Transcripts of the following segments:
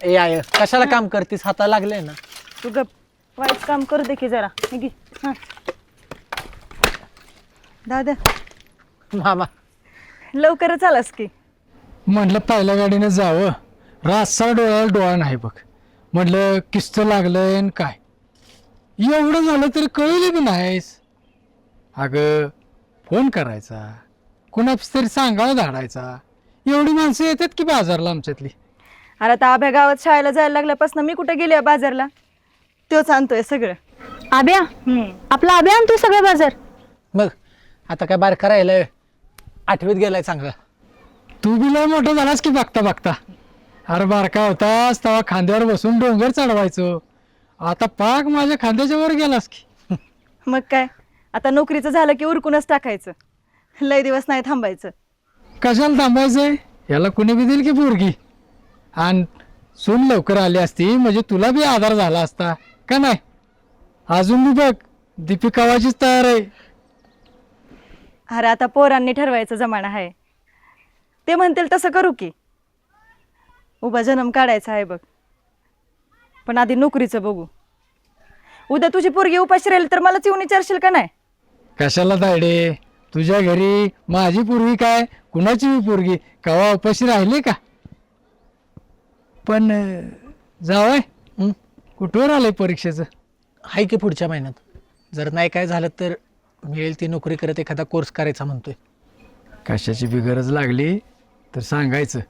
ए I कशाला काम करतीस? हाताला लागले ना. तू गप वाईट काम करू दे की जरा निघी. हां दादा मामा लवकरच आलास की. म्हटलं पहिल्या गाडीनं जावं, रातचा डोळ्याला डोळा नाही बघ. म्हटलं किस्त लागलंय न काय एवढं झालं तरी कळलं बी नाहीस. अगं फोन करायचा, कुणाच तरी सांगावं धाडायचा. एवढी माणसं येतात की बाजारला आमच्यातली. अरे आता आभ्या गावात शाळेला जायला लागल्यापासून मी कुठे गेली बाजारला? तोच आणतोय सगळं. आब्या आपला आब्या आणतोय सगळं बाजार. मग आता काय बारका राहिलंय, 8वीत गेलाय चांगला. तू बी लय मोठा झालास की बघता बघता. अरे बारका होतास तेव्हा खांद्यावर बसून डोंगर चढवायचो, आता पाक माझ्या खांद्याच्या वर गेलास की. मग काय आता नोकरीचं झालं की उरकूनच टाकायचं, लय दिवस नाही थांबायचं. कशाला थांबायचंय? याला कुणी बी दिली की पोरगी. आणि सून लवकर आली असती म्हणजे तुला बी आधार झाला असता का नाही. अजून बी बघ दीपिकावाचीच तयार आहे. अरे आता पोरांनी ठरवायचं जमाना आहे, ते म्हणतील तसं करू की. उभा जन्म काढायचा आहे बघ, पण आधी नोकरीचं बघू. उद्या तुझी पोरगी उपाशी राहील तर मलाच येऊन विचारशील का नाही? कशाला तायडे, तुझ्या घरी माझी पोरगी काय कुणाची बी पोरगी कवा उपाशी राहिली का. पण जावय कुठवर आलंय परीक्षेचं? हाय की पुढच्या महिन्यात. जर नाही काय झालं तर मिळेल ती नोकरी करत एखादा कोर्स करायचा म्हणतोय. कशाची बी गरज लागली तर सांगायचं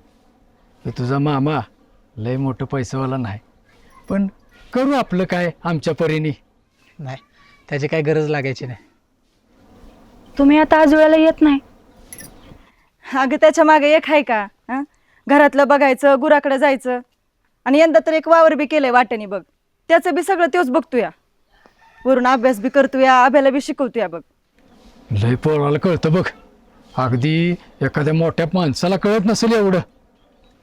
की तुझा मामा लय मोठं पैसेवाला नाही, पण करू आपलं काय आमच्या परीने. नाही त्याची काय गरज लागायची नाही. तुम्ही आता आज वेळेला येत नाही. अगं त्याच्या मागे एक आहे का? हां घरातलं बघायचं, गुराकडे जायचं, आणि यंदा तर एक वावर बी केलंय वाट्याने बघ. त्याचं बी सगळं तोच बघतोया, वरून अभ्यास बी करतोया, अभ्याला बी शिकवतोया बघ. लय पोराला कळतं बघ, अगदी एखाद्या मोठ्या माणसाला कळत नसेल एवढं.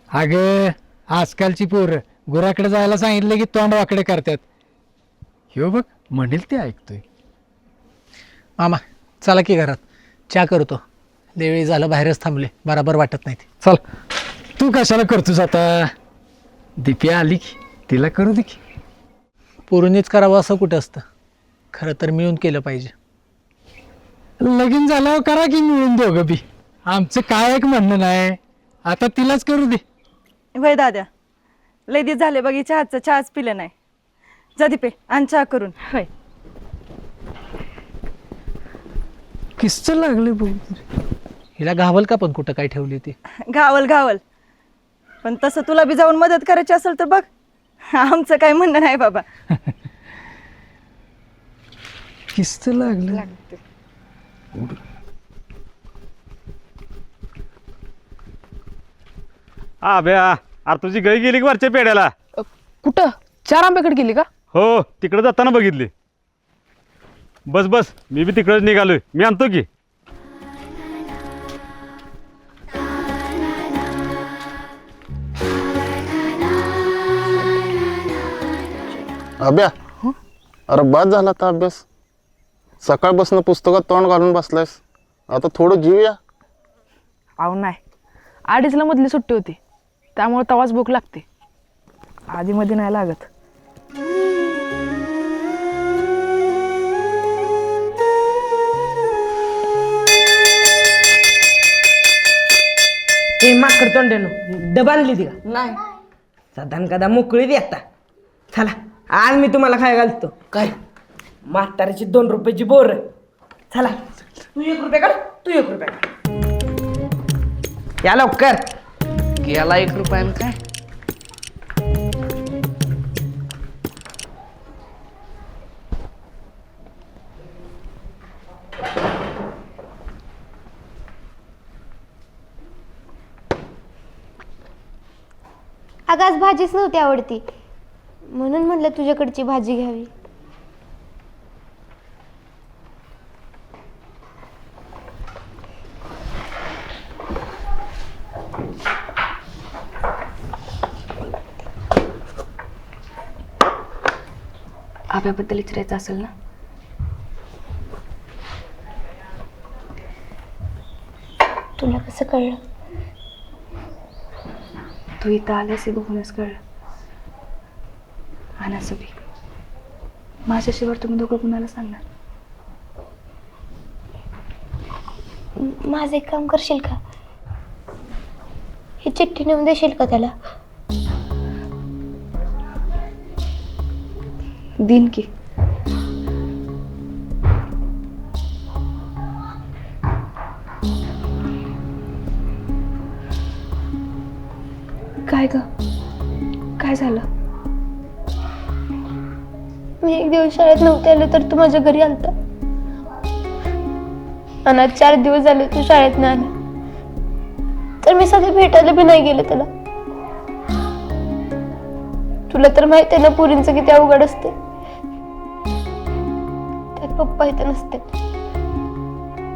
अगं आजकालची पोरं गुराकडे जायला सांगितलं की तोंड वाकडे करतात. ह्यो बघ म्हणेल ते ऐकतोय. मामा चला की घरात, चहा करतो. देवेळी झालं बाहेरच थांबले, बराबर वाटत नाही ते. चल तू कशाला करतोस आता? दीपी आली की तिला करू दे की. पोरूनच करावं असं कुठं असतं, खरं तर मिळून केलं पाहिजे. लगीन झाल्यावर करा की मिळून दोघं बी, आमचं काय एक म्हणणं नाही. आता तिलाच करू दे. वय दाद्या लय दिवस झाले बघ चहाच पिलं नाही. जा दीपे आण चहा करून. होय किस्त लागले बघ. हिला गावल का पण कुठं काय ठेवली ती? घावल पण तसं तुला बी जाऊन मदत करायची असेल तर बघ, आमचं काय म्हणणं नाही बाबा. किस्त लागले. बया अरे तुझी गाय गेली की वरच्या पेड्याला? कुठं 4 आंब्याकडे गेली का? हो तिकडे जाताना बघितली. बस बस मी बी तिकडेच निघालोय, मी आणतो की. अभ्या अरे बाद झाला आता अभ्यास. सकाळपासून पुस्तकात तोंड घालून बसलायस, आता थोडं जीवया. अहो नाही, 2:30ला मधली सुट्टी होती त्यामुळे तवाच भूक लागते, आधी मध्ये नाही लागत. हे माकड तोंडेनो डबा आणली ती का? नाही साधारण कदा मोकळी दे आता. चला आज मी तुम्हाला काय घालतो. काय? म्हाताऱ्याची 2 रुपयाची बोर. चला तू 1 रुपया काढ, तू 1 रुपया काढ. या लवकर. गेला 1 रुपयानं काय? अगं आज भाजीच नव्हती आवडती, म्हणून म्हटलं तुझ्याकडची भाजी घ्यावी. आब्याबद्दल विचारायचं असेल ना? तुला कसं कळलं? तू इथं आल्यास बघूनच कळलं. आणि असं बी माझ्याशिवाय तुम्ही दोघं कुणाला सांगणार? माझं एक काम करशील का? ही चिठ्ठी नेऊन देशील का त्याला? दिन की. काय ग, काय झालं? मी एक दिवस शाळेत नव्हते आले तर तू माझ्या घरी आलता, आणि आज 4 दिवस झाले तू शाळेत नाही आला, तर मी सध्या भेटायला बी नाही गेले त्याला. तुला तर माहित आहे ना पुरींचं किती अवघड असते. त्यात पप्पा इथे नसते,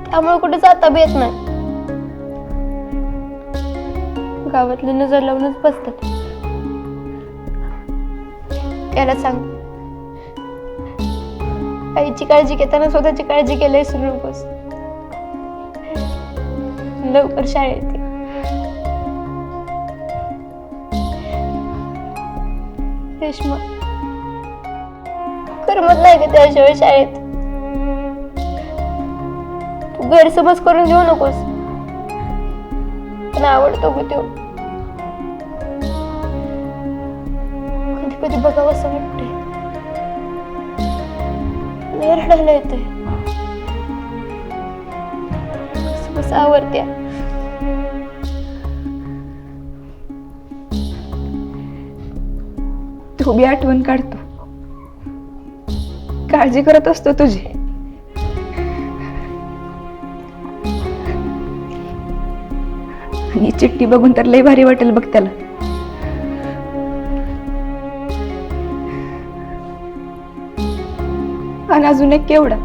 त्यामुळे कुठे जाता बी येत नाही. गावातले नजर लावूनच बसतात. याला सांग, आईची काळजी घेताना स्वतःची काळजी केली विसरू नकोस. लवकर शाळेत ये. रेश्मा, करमत नाही का त्याशिवाय शाळेत? तू गैरसमज करून घेऊ नकोस, पण आवडतो ग तो. कधी कधी बघावं असं वाटतंय, लय रडायला येतंय. कसं आवडत्या. तू बी आठवण काढतो, काळजी करत असतो तुझी. आणि चिठ्ठी बघून तर लय भारी वाटेल बघ त्याला. आणि अजून एक केवढा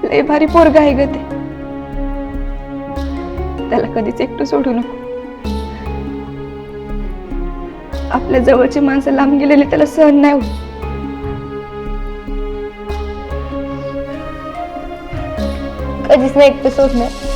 लय भारी पोरगा आहे ग ते. त्याला कधीच एकटं सोडू नको. आपल्या जवळची माणसं लांब गेलेली त्याला सहन नाही होत. कधीच नाही एकटं सोडणार.